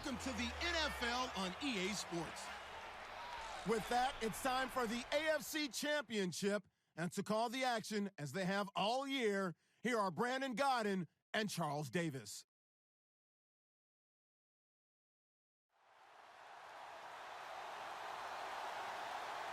welcome to the NFL on EA Sports. With that, it's time for the AFC Championship. And to call the action, as they have all year, here are Brandon Godden and Charles Davis.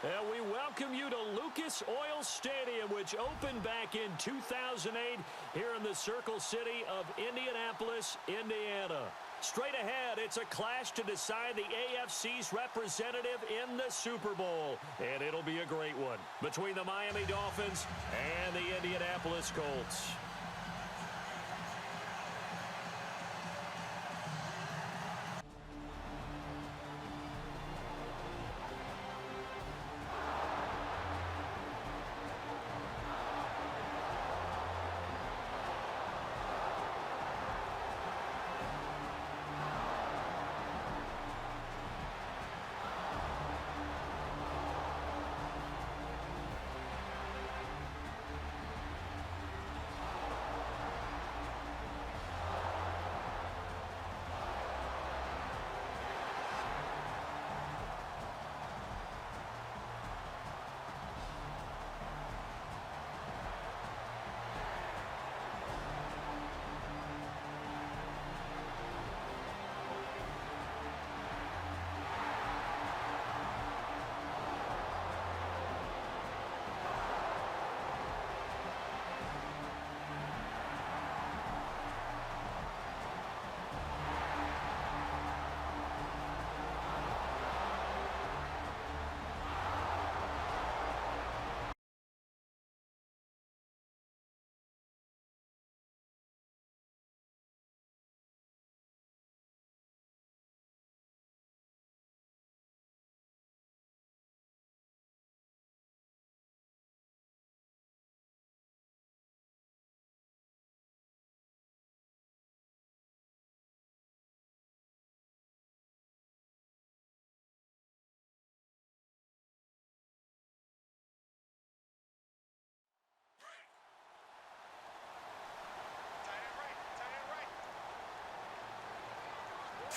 And we welcome you to Lucas Oil Stadium, which opened back in 2008 here in the Circle City of Indianapolis, Indiana. Straight ahead, it's a clash to decide the AFC's representative in the Super Bowl. And it'll be a great one between the Miami Dolphins and the Indianapolis Colts.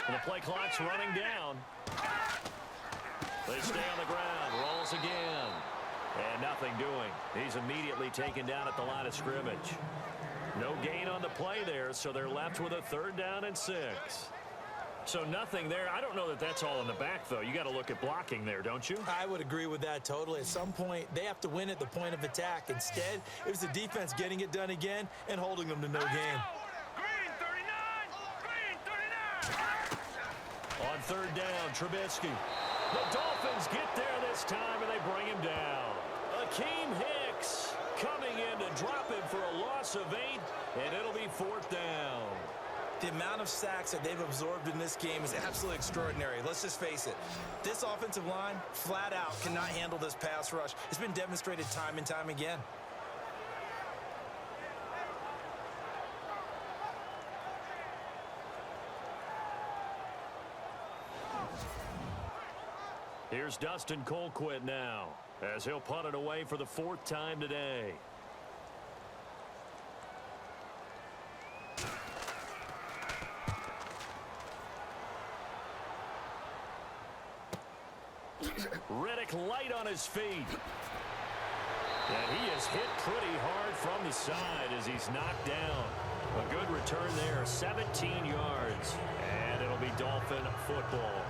The play clock's running down. They stay on the ground. Rolls again. And nothing doing. He's immediately taken down at the line of scrimmage. No gain on the play there, so they're left with a 3rd down and 6. So nothing there. I don't know that that's all in the back, though. You got to look at blocking there, don't you? I would agree with that totally. At some point, they have to win at the point of attack. Instead, it was the defense getting it done again and holding them to no gain. On 3rd down, Trubisky. The Dolphins get there this time, and they bring him down. Akeem Hicks coming in to drop him for a loss of 8, and it'll be 4th down. The amount of sacks that they've absorbed in this game is absolutely extraordinary. Let's just face it. This offensive line, flat out, cannot handle this pass rush. It's been demonstrated time and time again. Here's Dustin Colquitt now, as he'll punt it away for the 4th time today. Riddick light on his feet. And he is hit pretty hard from the side as he's knocked down. A good return there, 17 yards. And it'll be Dolphin football.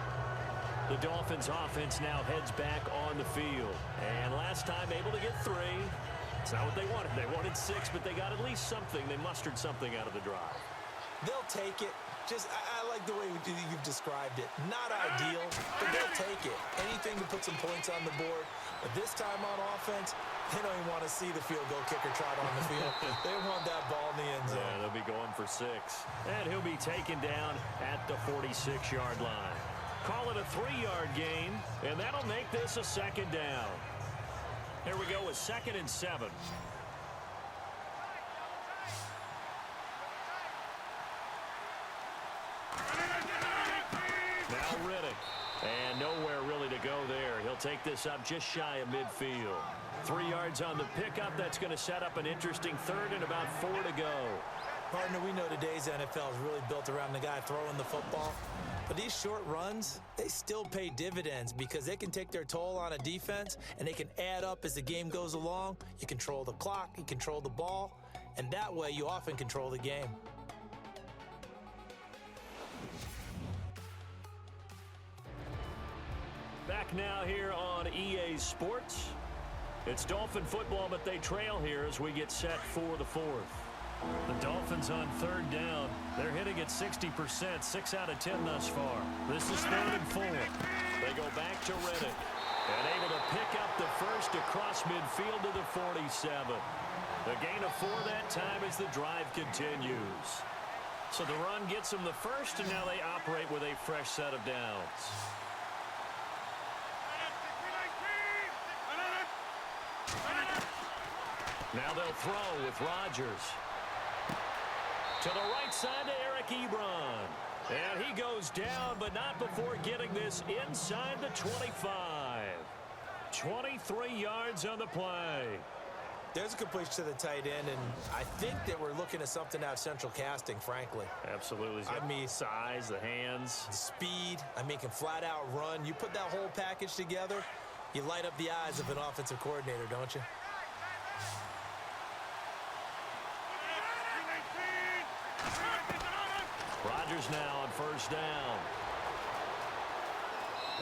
The Dolphins offense now heads back on the field. And last time able to get 3. It's not what they wanted. They wanted 6, but they got at least something. They mustered something out of the drive. They'll take it. I like the way you've described it. Not ideal, but they'll take it. Anything to put some points on the board. But this time on offense, they don't even want to see the field goal kicker trot on the field. They want that ball in the end zone. Yeah, they'll be going for 6. And he'll be taken down at the 46-yard line. Call it a 3-yard gain, and that'll make this a 2nd down. Here we go with 2nd and 7. Now Riddick. And nowhere really to go there. He'll take this up just shy of midfield. 3 yards on the pickup. That's going to set up an interesting 3rd and about 4 to go. Partner, we know today's NFL is really built around the guy throwing the football. But these short runs, they still pay dividends because they can take their toll on a defense and they can add up as the game goes along. You control the clock, you control the ball, and that way you often control the game. Back now here on EA Sports. It's Dolphin football, but they trail here as we get set for the fourth. The Dolphins on third down. They're hitting at 60%, 6 out of 10 thus far. This is 3rd and 4. They go back to Reddick and able to pick up the first across midfield to the 47. The gain of 4 that time as the drive continues. So the run gets them the first, and now they operate with a fresh set of downs. Now they'll throw with Rodgers. To the right side to Eric Ebron. And he goes down, but not before getting this inside the 25. 23 yards on the play. There's a completion to the tight end, and I think that we're looking at something out of central casting, frankly. Absolutely. I mean, size, the hands. The speed. I mean, can flat out run. You put that whole package together, you light up the eyes of an offensive coordinator, don't you? Rodgers now on first down.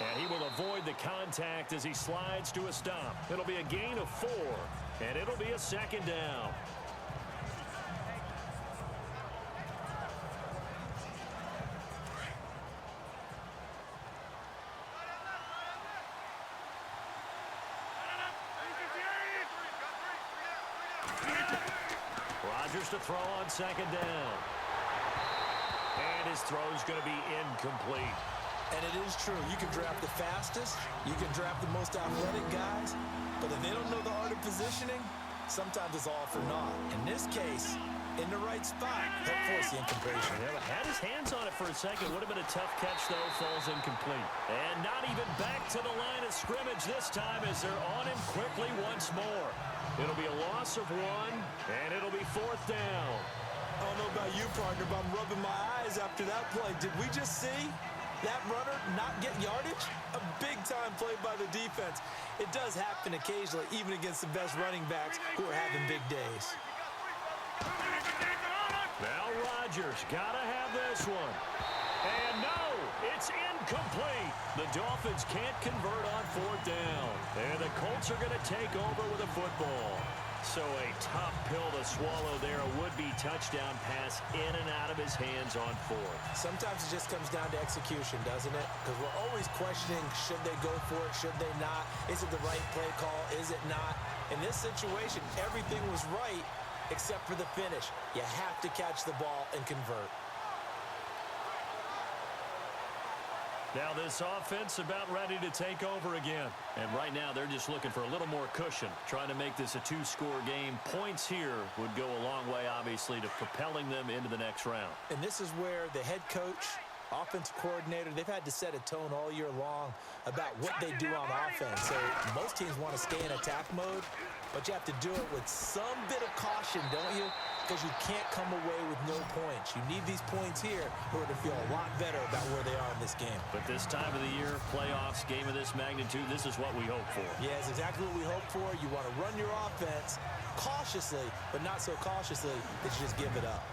And he will avoid the contact as he slides to a stop. It'll be a gain of 4, and it'll be a 2nd down. Rodgers to throw on 2nd down. And his throw is going to be incomplete. And it is true. You can draft the fastest. You can draft the most athletic guys. But if they don't know the art of positioning, sometimes it's all for naught. In this case, in the right spot, he'll force the incompletion. Yeah, had his hands on it for a second. Would have been a tough catch, though. Falls incomplete. And not even back to the line of scrimmage this time as they're on him quickly once more. It'll be a loss of 1, and it'll be 4th down. I don't know about you, partner, but I'm rubbing my eyes after that play. Did we just see that runner not get yardage? A big-time play by the defense. It does happen occasionally, even against the best running backs who are having big days. Now Rodgers got to have this one. And no, it's incomplete. The Dolphins can't convert on 4th down. And the Colts are going to take over with a football. So a tough pill to swallow there. A would-be touchdown pass in and out of his hands on 4th. Sometimes it just comes down to execution, doesn't it? Because we're always questioning, should they go for it, should they not? Is it the right play call, is it not? In this situation, everything was right except for the finish. You have to catch the ball and convert. Now this offense about ready to take over again. And right now they're just looking for a little more cushion, trying to make this a 2-score game. Points here would go a long way, obviously, to propelling them into the next round. And this is where the head coach, offensive coordinator, they've had to set a tone all year long about what they do on offense. So most teams want to stay in attack mode, but you have to do it with some bit of caution, don't you? Because you can't come away with no points. You need these points here in order to feel a lot better about where they are in this game. But this time of the year, playoffs, game of this magnitude, this is what we hope for. Yeah, it's exactly what we hope for. You want to run your offense cautiously, but not so cautiously that you just give it up.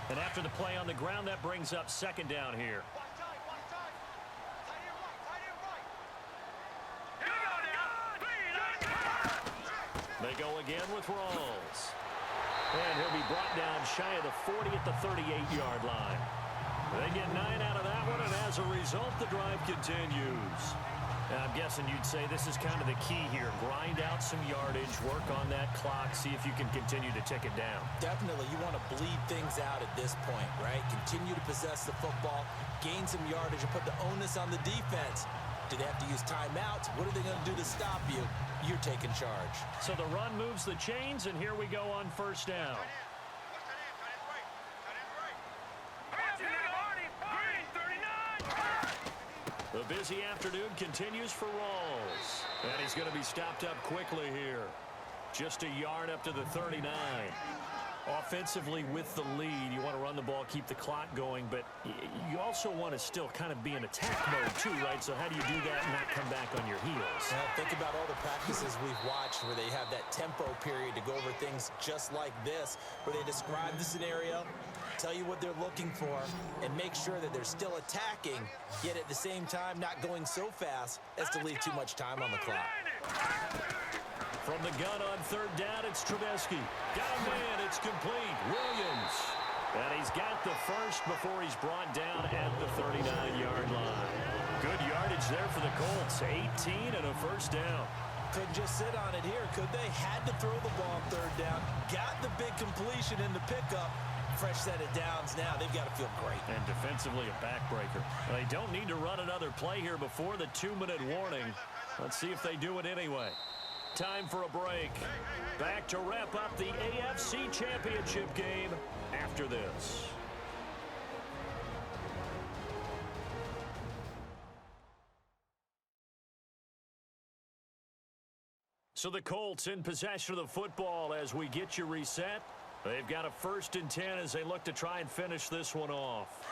And after the play on the ground, that brings up 2nd down here. They go again with Rawls. And he'll be brought down shy of the 40 at the 38-yard line. They get 9 out of that one, and as a result, the drive continues. Now, I'm guessing you'd say this is kind of the key here. Grind out some yardage, work on that clock, see if you can continue to tick it down. Definitely. You want to bleed things out at this point, right? Continue to possess the football, gain some yardage, and put the onus on the defense. Do they have to use timeouts? What are they going to do to stop you? You're taking charge. So the run moves the chains, and here we go on 1st down. The busy afternoon continues for Rawls. And he's going to be stopped up quickly here. Just a yard up to the 39. Offensively with the lead, you want to run the ball, keep the clock going, but you also want to still kind of be in attack mode too, right? So how do you do that and not come back on your heels? Well, think about all the practices we've watched where they have that tempo period to go over things just like this, where they describe the scenario, tell you what they're looking for, and make sure that they're still attacking, yet at the same time not going so fast as to leave too much time on the clock. From the gun on third down, it's Trubisky. Got a man, it's complete. Williams. And he's got the first before he's brought down at the 39-yard line. Good yardage there for the Colts. 18 and a first down. Couldn't just sit on it here, could they? Had to throw the ball third down. Got the big completion in the pickup. Fresh set of downs now. They've got to feel great. And defensively a backbreaker. They don't need to run another play here before the 2-minute warning. Let's see if they do it anyway. Time for a break. Back to wrap up the AFC Championship game after this. So the Colts in possession of the football as we get you reset. They've got a 1st and 10 as they look to try and finish this one off.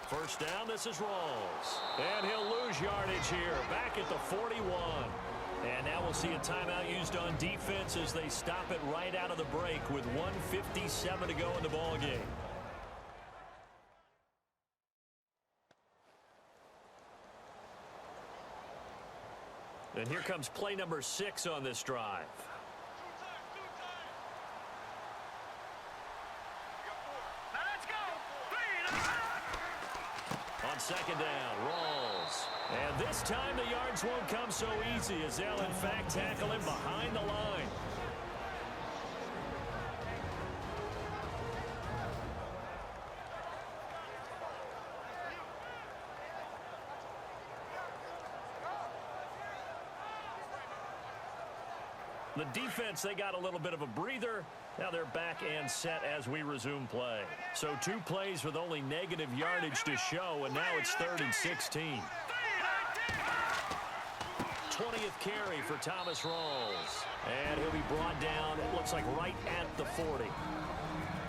First down, this is Rawls. And he'll lose yardage here, back at the 41. And now we'll see a timeout used on defense as they stop it right out of the break with 1:57 to go in the ballgame. And here comes play number 6 on this drive. On second down, Rawls. And this time the yards won't come so easy as they'll in fact tackle him behind the line. The defense, they got a little bit of a breather. Now they're back and set as we resume play. So 2 plays with only negative yardage to show, and now it's 3rd and 16. 20th carry for Thomas Rawls. And he'll be brought down, it looks like right at the 40.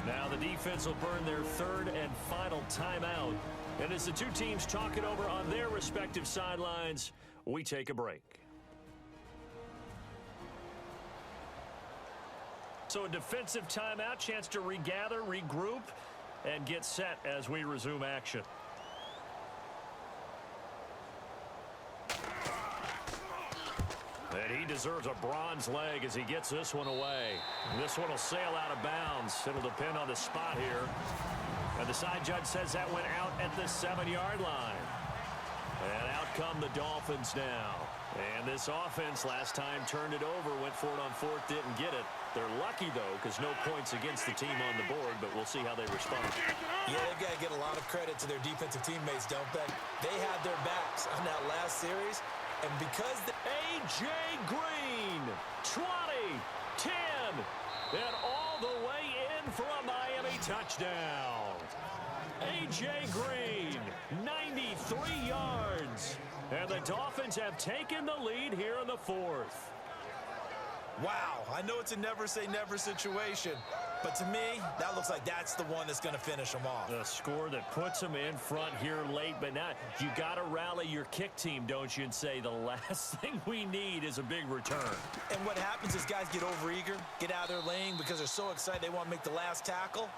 Now the defense will burn their 3rd and final timeout. And as the 2 teams talk it over on their respective sidelines, we take a break. So a defensive timeout, chance to regather, regroup, and get set as we resume action. And he deserves a bronze leg as he gets this one away. And this one will sail out of bounds. It'll depend on the spot here. And the side judge says that went out at the 7-yard line. And out come the Dolphins now. And this offense last time turned it over, went for it on 4th, didn't get it. They're lucky, though, because no points against the team on the board, but we'll see how they respond. Yeah, they've got to get a lot of credit to their defensive teammates, don't they? They had their backs on that last series, and because A.J. Green, 20, 10, and all the way in for a Miami touchdown. A.J. Green, 93 yards. And the Dolphins have taken the lead here in the 4th. Wow, I know it's a never-say-never situation, but to me, that looks like that's the one that's going to finish them off. The score that puts them in front here late, but now you got to rally your kick team, don't you, and say the last thing we need is a big return. And what happens is guys get overeager, get out of their lane because they're so excited they want to make the last tackle.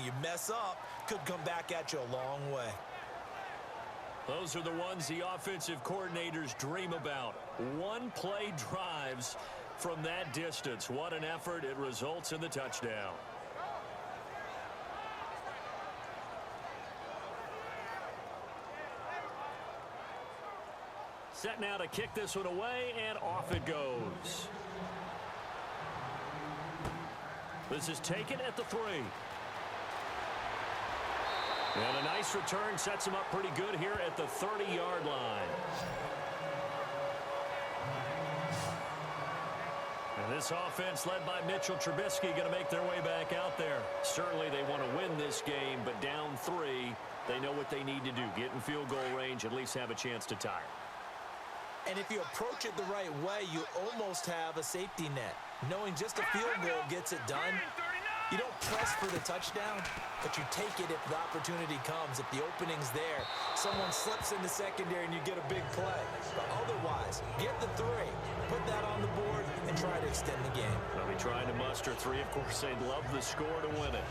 You mess up, could come back at you a long way. Those are the ones the offensive coordinators dream about. One-play drives from that distance. What an effort. It results in the touchdown. Set now to kick this one away, and off it goes. This is taken at the 3. And a nice return sets him up pretty good here at the 30-yard line. And this offense led by Mitchell Trubisky going to make their way back out there. Certainly they want to win this game, but down 3, They know what they need to do. Get in field goal range, at least have a chance to tie it. And if you approach it the right way, you almost have a safety net. Knowing just a field goal gets it done. You don't press for the touchdown, but you take it if the opportunity comes. If the opening's there, someone slips in the secondary and you get a big play. But otherwise, get the 3, put that on the board, and try to extend the game. They'll be trying to muster 3. Of course, they'd love the score to win it.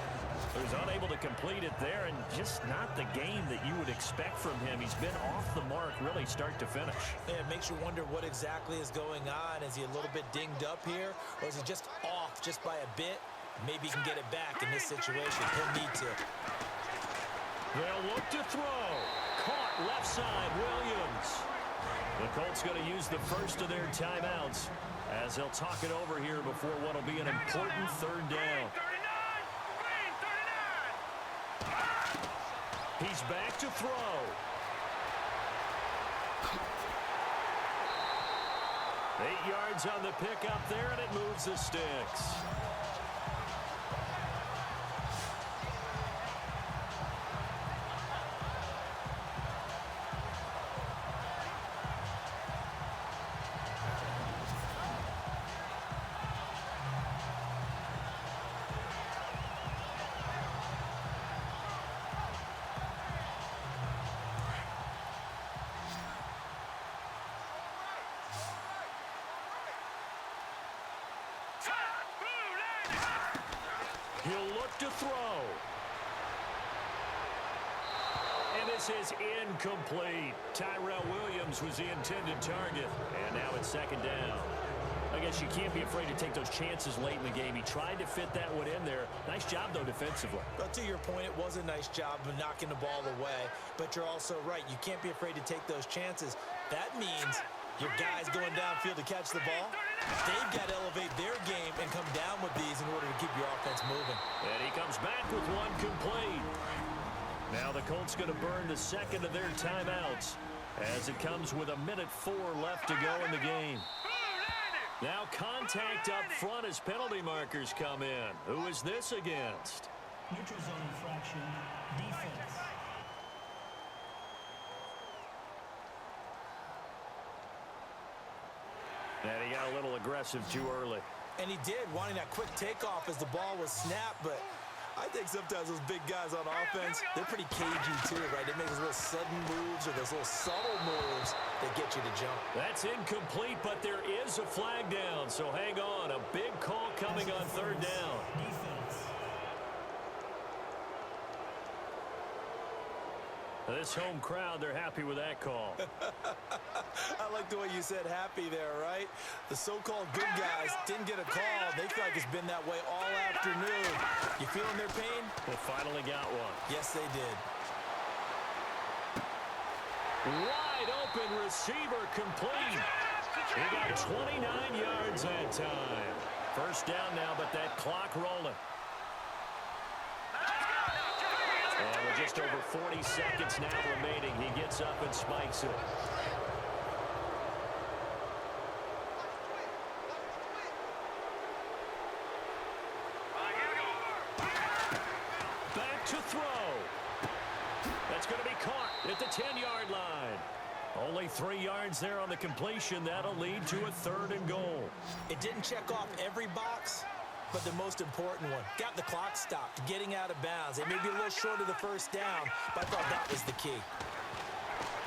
He was unable to complete it there, and just not the game that you would expect from him. He's been off the mark really start to finish. Yeah, it makes you wonder what exactly is going on. Is he a little bit dinged up here, or is he just off just by a bit? Maybe he can get it back in this situation. He'll need to. They'll look to throw. Caught left side, Williams. The Colts going to use the first of their timeouts as they'll talk it over here before what will be an important 3rd down. He's back to throw. Eight yards on the pickup there, and it moves the sticks. He'll look to throw. And this is incomplete. Tyrell Williams was the intended target. And now it's 2nd down. I guess you can't be afraid to take those chances late in the game. He tried to fit that one in there. Nice job, though, defensively. But to your point, it was a nice job of knocking the ball away. But you're also right. You can't be afraid to take those chances. That means your guys going downfield to catch the ball, they've got to elevate their game and come down with these in order to keep your offense moving. And he comes back with one complete. Now the Colts going to burn the 2nd of their timeouts as it comes with 1:04 left to go in the game. Now contact up front as penalty markers come in. Who is this against? Neutral zone infraction, defense. And he got a little aggressive too early. And he did, wanting that quick takeoff as the ball was snapped. But I think sometimes those big guys on offense, they're pretty cagey too, right? They make those little sudden moves or those little subtle moves that get you to jump. That's incomplete, but there is a flag down. So hang on. A big call coming on 3rd down. Defense. This home crowd, they're happy with that call. I like the way you said happy there, right? The so-called good guys didn't get a call. They feel like it's been that way all afternoon. You feeling their pain? They finally got one. Yes, they did. Wide open receiver complete. He got 29 yards that time. 1st down now, but that clock rolling. And with just over 40 seconds now remaining, he gets up and spikes it. Back to throw. That's going to be caught at the 10-yard line. Only 3 yards there on the completion. That'll lead to a 3rd and goal. It didn't check off every box, but the most important one. Got the clock stopped, getting out of bounds. They may be a little short of the 1st down, but I thought that was the key.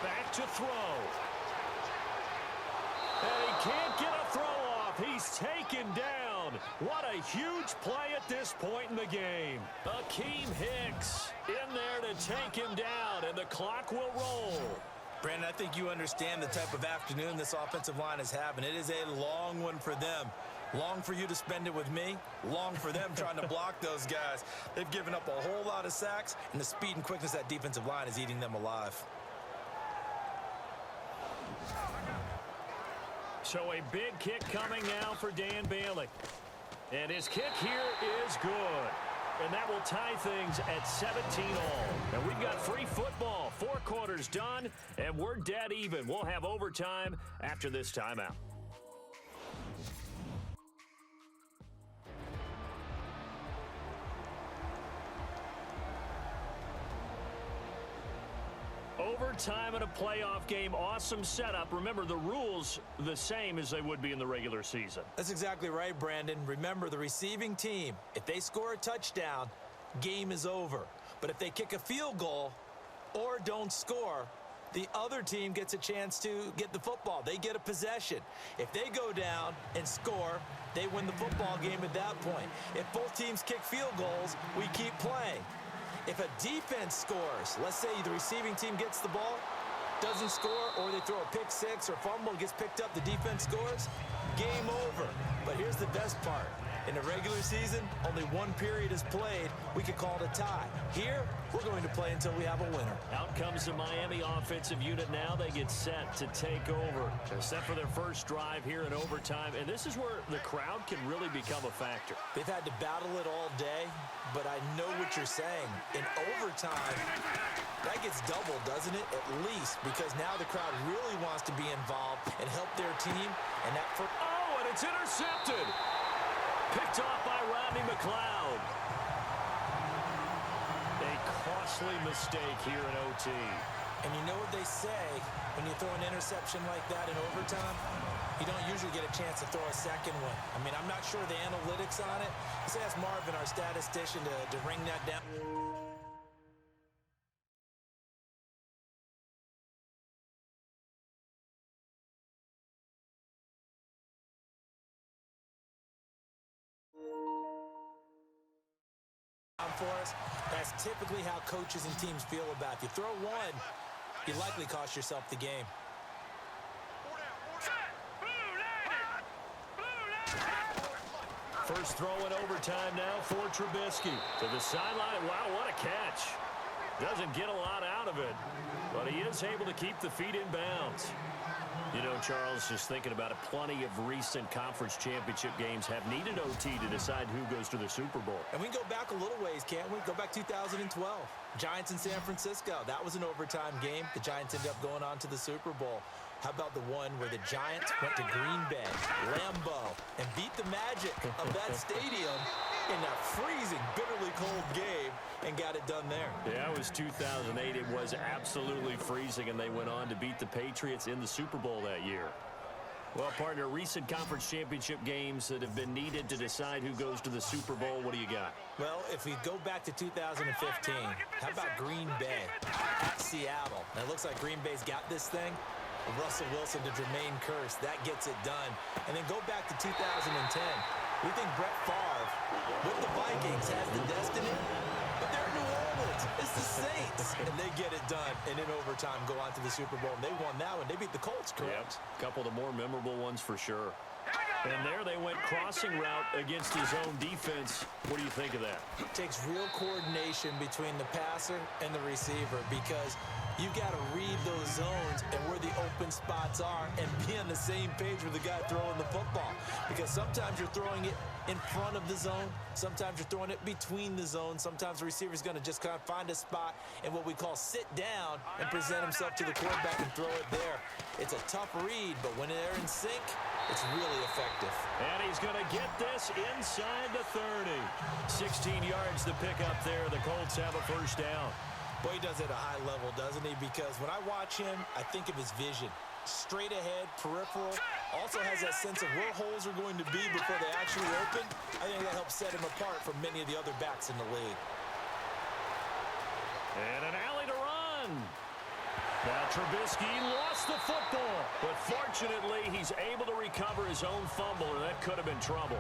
Back to throw. And he can't get a throw off. He's taken down. What a huge play at this point in the game. Akeem Hicks in there to take him down, and the clock will roll. Brandon, I think you understand the type of afternoon this offensive line is having. It is a long one for them. Long for you to spend it with me. Long for them trying to block those guys. They've given up a whole lot of sacks, and the speed and quickness of that defensive line is eating them alive. So a big kick coming now for Dan Bailey. And his kick here is good. And that will tie things at 17 all. And we've got free football. 4 quarters done, and we're dead even. We'll have overtime after this timeout. Overtime in a playoff game, awesome setup. Remember, the rules the same as they would be in the regular season. That's exactly right, Brandon. Remember, the receiving team, if they score a touchdown, game is over. But if they kick a field goal or don't score, the other team gets a chance to get the football. They get a possession. If they go down and score, they win the football game at that point. If both teams kick field goals, we keep playing. If a defense scores, let's say the receiving team gets the ball, doesn't score, or they throw a pick six or fumble, gets picked up, the defense scores, game over. But here's the best part. In the regular season, only one period is played. We could call it a tie. Here, we're going to play until we have a winner. Out comes the Miami offensive unit now. They get set to take over. They're set for their first drive here in overtime, and this is where the crowd can really become a factor. They've had to battle it all day, but I know what you're saying. In overtime, that gets doubled, doesn't it? At least, because now the crowd really wants to be involved and help their team. And that and it's intercepted. Picked off by Rodney McLeod. A costly mistake here in OT. And you know what they say, when you throw an interception like that in overtime, you don't usually get a chance to throw a second one. I mean, I'm not sure the analytics on it. Let's ask Marvin, our statistician, to ring that down. For us, that's typically how coaches and teams feel about it. If you throw one, you likely cost yourself the game. First throw in overtime now for Trubisky. To the sideline. Wow, what a catch. Doesn't get a lot out of it, but he is able to keep the feet in bounds. You know, Charles, just thinking about it, plenty of recent conference championship games have needed OT to decide who goes to the Super Bowl. And we can go back a little ways, can't we? Go back 2012. Giants in San Francisco. That was an overtime game. The Giants ended up going on to the Super Bowl. How about the one where the Giants went to Green Bay, Lambeau, and beat the magic of that stadium in that freezing, bitterly cold game and got it done there? Yeah, it was 2008. It was absolutely freezing, and they went on to beat the Patriots in the Super Bowl that year. Well, partner, recent conference championship games that have been needed to decide who goes to the Super Bowl. What do you got? Well, if we go back to 2015, how about Green Bay at Seattle? Now, it looks like Green Bay's got this thing. Russell Wilson to Jermaine Kearse, that gets it done. And then go back to 2010. We think Brett Favre with the Vikings has the destiny, but they're in New Orleans. It's the Saints, and they get it done. And in overtime, go on to the Super Bowl, and they won that one. They beat the Colts, correct? Yep. A couple of the more memorable ones for sure. And there they went crossing route against his own defense. What do you think of that? It takes real coordination between the passer and the receiver, because you've got to read those zones and where the open spots are and be on the same page with the guy throwing the football. Because sometimes you're throwing it in front of the zone. Sometimes you're throwing it between the zones. Sometimes the receiver's going to just kind of find a spot and what we call sit down and present himself to the quarterback and throw it there. It's a tough read, but when they're in sync, it's really effective. And he's going to get this inside the 30. 16 yards to pick up there. The Colts have a first down. Boy, he does it at a high level, doesn't he? Because when I watch him, I think of his vision. Straight ahead, peripheral. Also has that sense of where holes are going to be before they actually open. I think that helps set him apart from many of the other backs in the league. And an alley to run. Now Trubisky lost the football, but fortunately he's able to recover his own fumble, or that could have been trouble.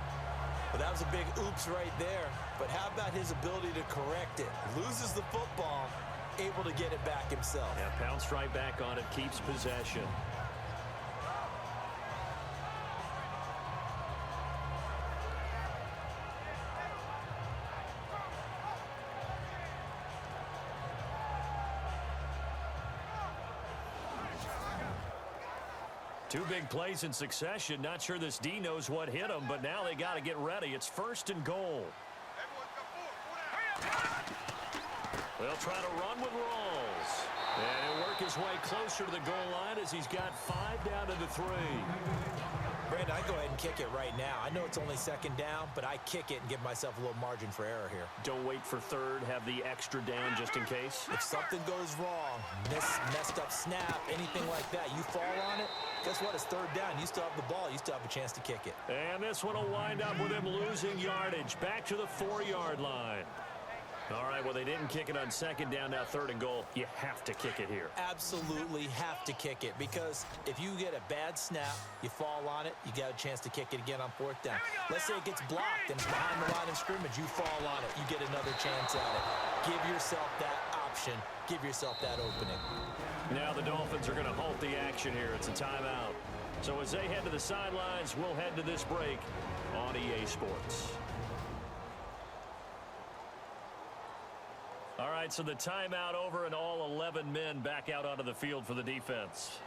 But that was a big oops right there. But how about his ability to correct it? Loses the football, able to get it back himself. Yeah, pounced right back on it, keeps possession. Two big plays in succession. Not sure this D knows what hit him, but now they got to get ready. It's first and goal. They'll try to run with Rawls. And it'll work his way closer to the goal line as he's got 5 down to the 3. Brandon, I go ahead and kick it right now. I know it's only second down, but I kick it and give myself a little margin for error here. Don't wait for third. Have the extra down just in case. If something goes wrong, messed up snap, anything like that, you fall on it, guess what? It's third down. You still have the ball. You still have a chance to kick it. And this one will wind up with him losing yardage. Back to the 4-yard line. All right, well, they didn't kick it on second down. Now third and goal. You have to kick it here. Absolutely have to kick it, because if you get a bad snap, you fall on it, you got a chance to kick it again on fourth down. Let's say it gets blocked and it's behind the line of scrimmage. You fall on it. You get another chance at it. Give yourself that option. Give yourself that opening. Now the Dolphins are going to halt the action here. It's a timeout. So as they head to the sidelines, we'll head to this break on EA Sports. All right, so the timeout over and all 11 men back out onto the field for the defense.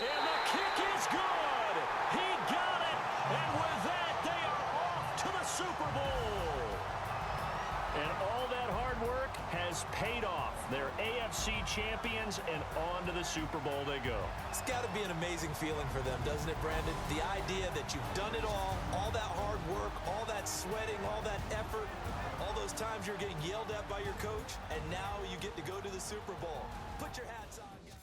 And the kick is good. He got it. And with that, they are off to the Super Bowl. And all that hard work has paid off. They're AFC champions, and on to the Super Bowl they go. It's got to be an amazing feeling for them, doesn't it, Brandon? The idea that you've done it all that hard work, all that sweating, all that effort, all those times you're getting yelled at by your coach, and now you get to go to the Super Bowl. Put your hats on, guys.